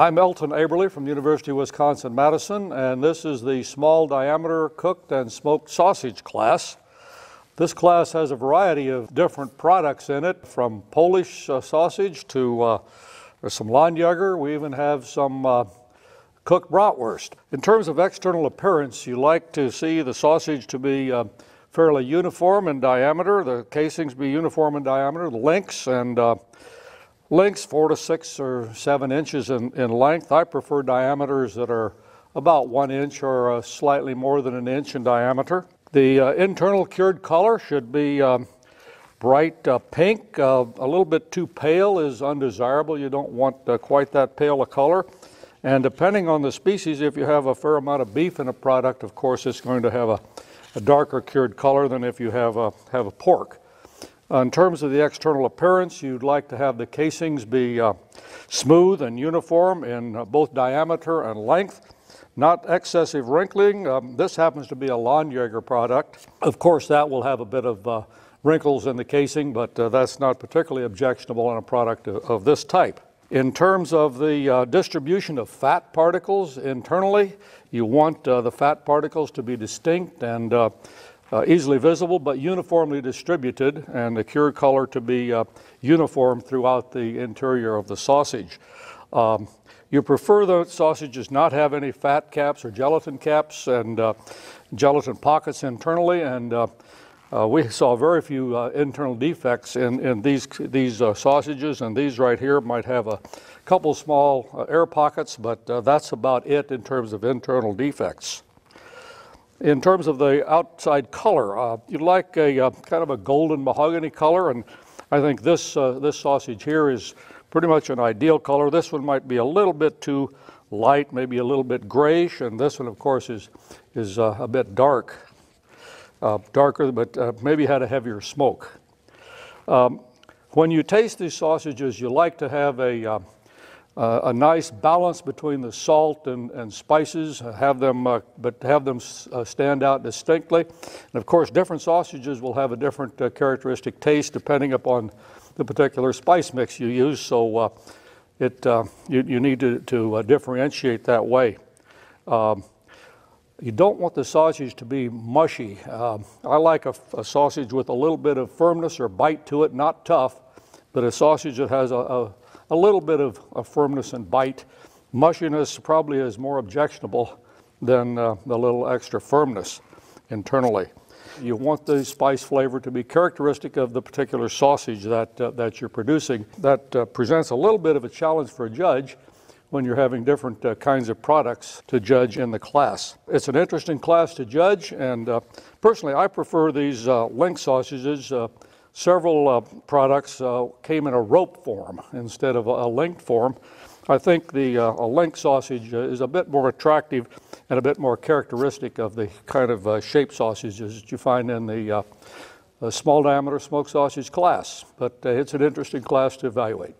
I'm Elton Aberle from the University of Wisconsin-Madison, and this is the small diameter cooked and smoked sausage class. This class has a variety of different products in it, from Polish sausage to some Landjager. We even have some cooked bratwurst. In terms of external appearance, you like to see the sausage to be fairly uniform in diameter, the casings be uniform in diameter, the links and lengths 4 to 6 or 7 inches in length. I prefer diameters that are about 1 inch or slightly more than an inch in diameter. The internal cured color should be bright pink. A little bit too pale is undesirable. You don't want quite that pale a color. And depending on the species, if you have a fair amount of beef in a product, of course it's going to have a darker cured color than if you have a pork. In terms of the external appearance, you'd like to have the casings be smooth and uniform in both diameter and length, not excessive wrinkling. This happens to be a Landjager product. Of course, that will have a bit of wrinkles in the casing, but that's not particularly objectionable in a product of this type. In terms of the distribution of fat particles internally, you want the fat particles to be distinct and easily visible, but uniformly distributed, and the cured color to be uniform throughout the interior of the sausage. You prefer the sausages not have any fat caps or gelatin caps and gelatin pockets internally, and we saw very few internal defects in these sausages, and these right here might have a couple small air pockets, but that's about it in terms of internal defects. In terms of the outside color, you'd like a kind of a golden mahogany color, and I think this sausage here is pretty much an ideal color. This one might be a little bit too light, maybe a little bit grayish, and this one, of course, is a bit darker, but maybe had a heavier smoke. When you taste these sausages, you like to have a nice balance between the salt and spices, but have them stand out distinctly. And of course, different sausages will have a different characteristic taste depending upon the particular spice mix you use. So you need to differentiate that way. You don't want the sausage to be mushy. I like a sausage with a little bit of firmness or bite to it, not tough, but a sausage that has a little bit of firmness and bite. Mushiness probably is more objectionable than the little extra firmness internally. You want the spice flavor to be characteristic of the particular sausage that you're producing. That presents a little bit of a challenge for a judge when you're having different kinds of products to judge in the class. It's an interesting class to judge, and personally I prefer these link sausages. Several products came in a rope form instead of a linked form. I think a link sausage is a bit more attractive and a bit more characteristic of the kind of shaped sausages that you find in the small diameter smoked sausage class. But it's an interesting class to evaluate.